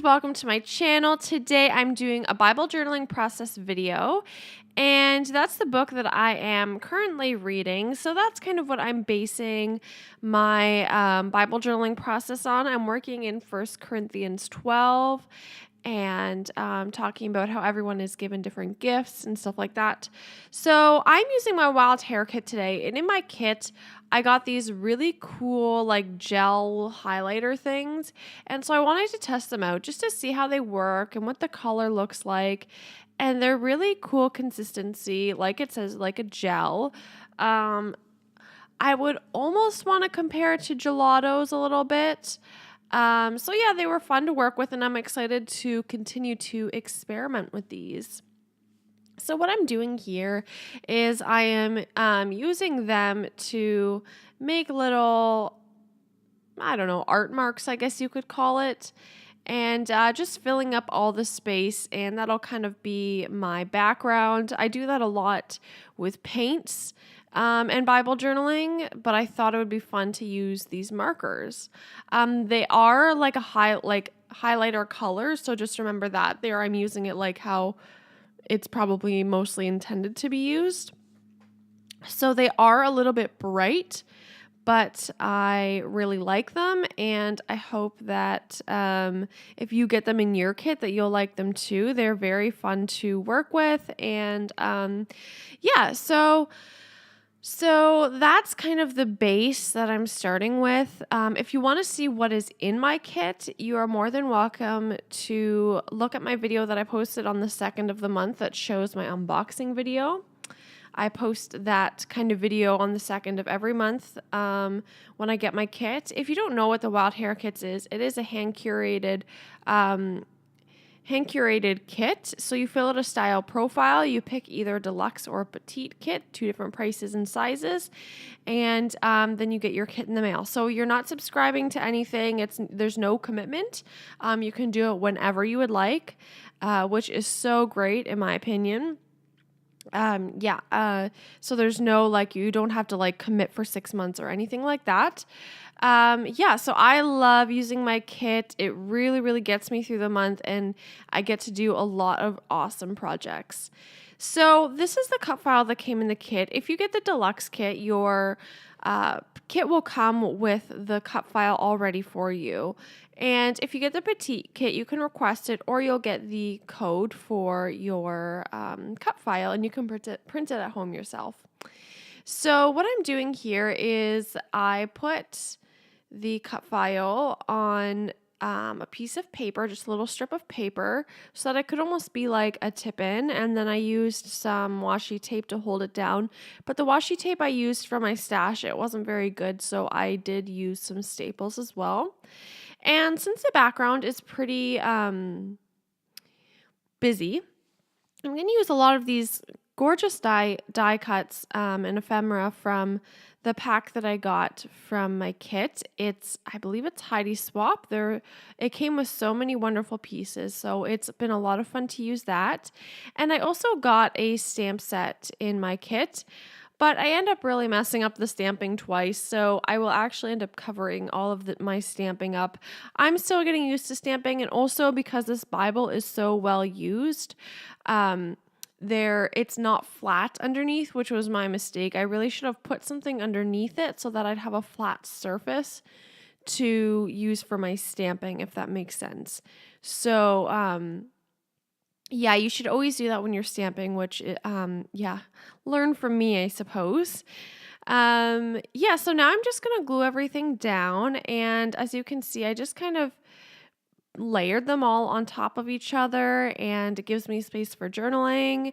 welcome to my channel. Today I'm doing a Bible journaling process video, and that's the book that I am currently reading. So that's kind of what I'm basing my Bible journaling process on. I'm working in 1 Corinthians 12 and talking about how everyone is given different gifts and stuff like that. So I'm using my Wild Hare kit today, and in my kit, I got these really cool like gel highlighter things, and so I wanted to test them out just to see how they work and what the color looks like. And they're really cool consistency, like it says, like a gel. I would almost want to compare it to gelatos a little bit. So yeah, they were fun to work with, and I'm excited to continue to experiment with these. So what I'm doing here is I am using them to make little, I don't know, art marks, I guess you could call it, and just filling up all the space, and that'll kind of be my background. I do that a lot with paints and Bible journaling, but I thought it would be fun to use these markers. They are like highlighter colors, so just remember that. There I'm using it like how it's probably mostly intended to be used. So they are a little bit bright, but I really like them, and I hope that if you get them in your kit that you'll like them too. They're very fun to work with, and yeah, so that's kind of the base that I'm starting with. If you want to see what is in my kit, you are more than welcome to look at my video that I posted on the 2nd of the month that shows my unboxing video. I post that kind of video on the 2nd of every month when I get my kit. If you don't know what the Wild Hare Kits is, it is a hand-curated kit. So you fill out a style profile, you pick either a deluxe or a petite kit, 2 different prices and sizes, and then you get your kit in the mail. So you're not subscribing to anything. There's no commitment. You can do it whenever you would like, which is so great in my opinion. So there's no, like, you don't have to like commit for 6 months or anything like that. So I love using my kit. It really, really gets me through the month, and I get to do a lot of awesome projects. So this is the cut file that came in the kit. If you get the deluxe kit, your kit will come with the cut file already for you. And if you get the petite kit, you can request it, or you'll get the code for your cut file, and you can print it at home yourself. So what I'm doing here is I put the cut file on a piece of paper, just a little strip of paper, so that it could almost be like a tip-in, and then I used some washi tape to hold it down. But the washi tape I used from my stash, it wasn't very good, so I did use some staples as well. And since the background is pretty busy, I'm going to use a lot of these gorgeous die cuts and ephemera from the pack that I got from my kit. I believe it's Heidi Swap. It came with so many wonderful pieces, so it's been a lot of fun to use that. And I also got a stamp set in my kit, but I end up really messing up the stamping twice, so I will actually end up covering all of my stamping up. I'm still getting used to stamping, and also because this Bible is so well used, it's not flat underneath, which was my mistake. I really should have put something underneath it so that I'd have a flat surface to use for my stamping, if that makes sense. So, yeah, you should always do that when you're stamping, which, learn from me, I suppose. So now I'm just going to glue everything down. And as you can see, I just kind of layered them all on top of each other, and it gives me space for journaling.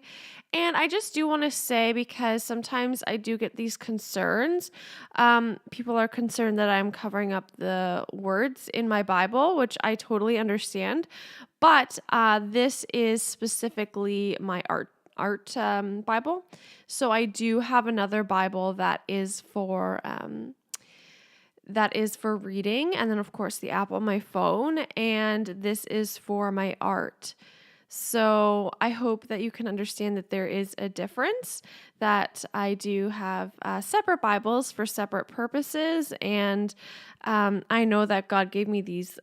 And I just do want to say, because sometimes I do get these concerns, people are concerned that I'm covering up the words in my Bible, which I totally understand, but this is specifically my art Bible. So I do have another Bible that is for reading, and then of course the app on my phone, and this is for my art. So I hope that you can understand that there is a difference, that I do have separate Bibles for separate purposes, and I know that God gave me these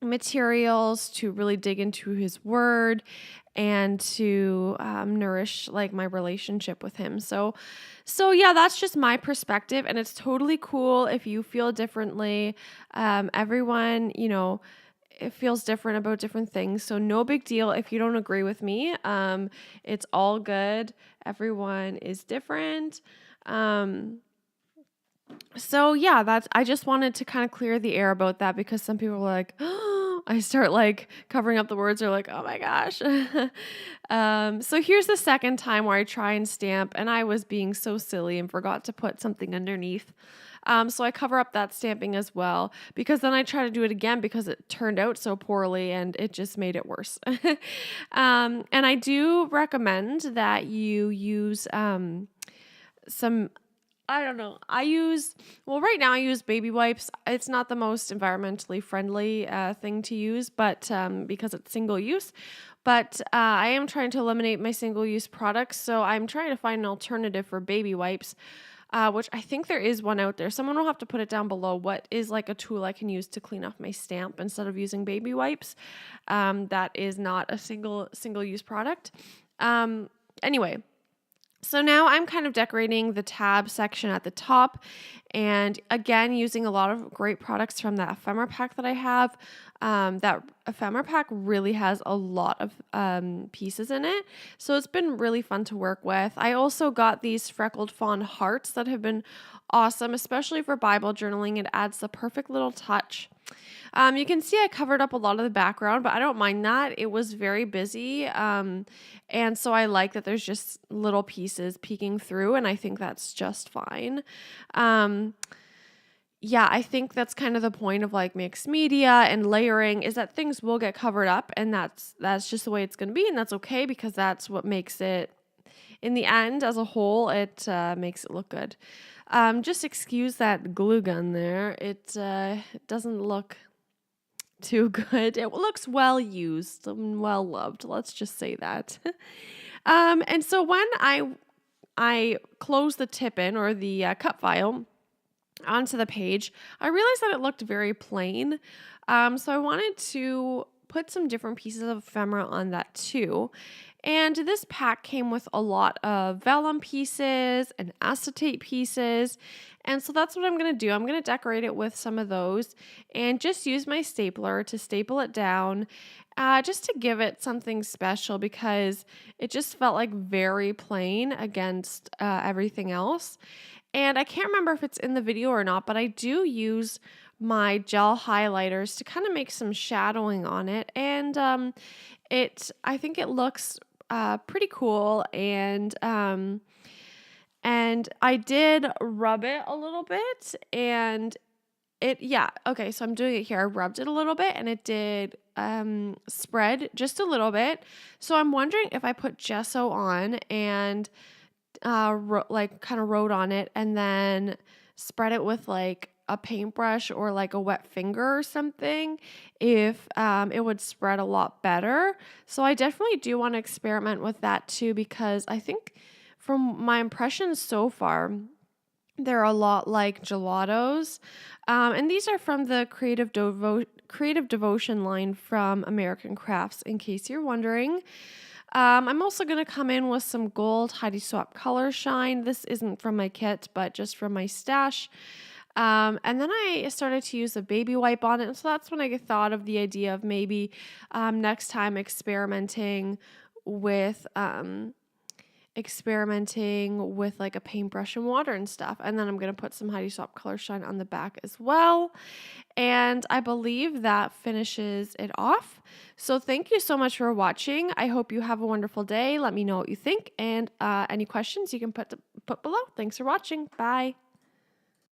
materials to really dig into his word and to nourish like my relationship with him. So yeah, that's just my perspective, and it's totally cool if you feel differently. Everyone, it feels different about different things. So no big deal if you don't agree with me. It's all good. Everyone is different. Um, so yeah, I just wanted to kind of clear the air about that because some people are like, I start like covering up the words or like, oh my gosh. So here's the second time where I try and stamp and I was being so silly and forgot to put something underneath. So I cover up that stamping as well because then I try to do it again because it turned out so poorly and it just made it worse. And I do recommend that you use some I don't know. Right now I use baby wipes. It's not the most environmentally friendly thing to use, but because it's single use. But I am trying to eliminate my single use products. So I'm trying to find an alternative for baby wipes, which I think there is one out there. Someone will have to put it down below. What is like a tool I can use to clean off my stamp instead of using baby wipes? That is not a single use product. Anyway. So now I'm kind of decorating the tab section at the top, and again using a lot of great products from that ephemera pack that I have. That ephemera pack really has a lot of pieces in it, so it's been really fun to work with. I also got these freckled fawn hearts that have been awesome, especially for Bible journaling. It adds the perfect little touch. You can see I covered up a lot of the background, but I don't mind that. It was very busy. And so I like that there's just little pieces peeking through, and I think that's just fine. Yeah, I think that's kind of the point of like mixed media and layering is that things will get covered up, and that's just the way it's going to be, and that's okay because that's what makes it in the end as a whole, it makes it look good. Just excuse that glue gun there. It doesn't look too good. It looks well used and well loved. Let's just say that. And so when I close the tip in or the cut file onto the page, I realized that it looked very plain. So I wanted to put some different pieces of ephemera on that too. And this pack came with a lot of vellum pieces and acetate pieces. And so that's what I'm going to do. I'm going to decorate it with some of those and just use my stapler to staple it down just to give it something special because it just felt like very plain against everything else. And I can't remember if it's in the video or not, but I do use my gel highlighters to kind of make some shadowing on it. And I think it looks pretty cool. And I did rub it a little bit and okay, so I'm doing it here. I rubbed it a little bit and it did spread just a little bit. So I'm wondering if I put gesso on and kind of wrote on it and then spread it with like a paintbrush or like a wet finger or something, if it would spread a lot better. So I definitely do want to experiment with that too, because I think from my impressions so far, they're a lot like gelatos. And these are from the Creative Devotion line from American Crafts, in case you're wondering. I'm also going to come in with some gold Heidi Swapp Color Shine. This isn't from my kit, but just from my stash. And then I started to use a baby wipe on it. And so that's when I thought of the idea of maybe next time experimenting with like a paintbrush and water and stuff. And then I'm going to put some Heidi Swapp Color Shine on the back as well. And I believe that finishes it off. So thank you so much for watching. I hope you have a wonderful day. Let me know what you think. And any questions you can put below. Thanks for watching. Bye.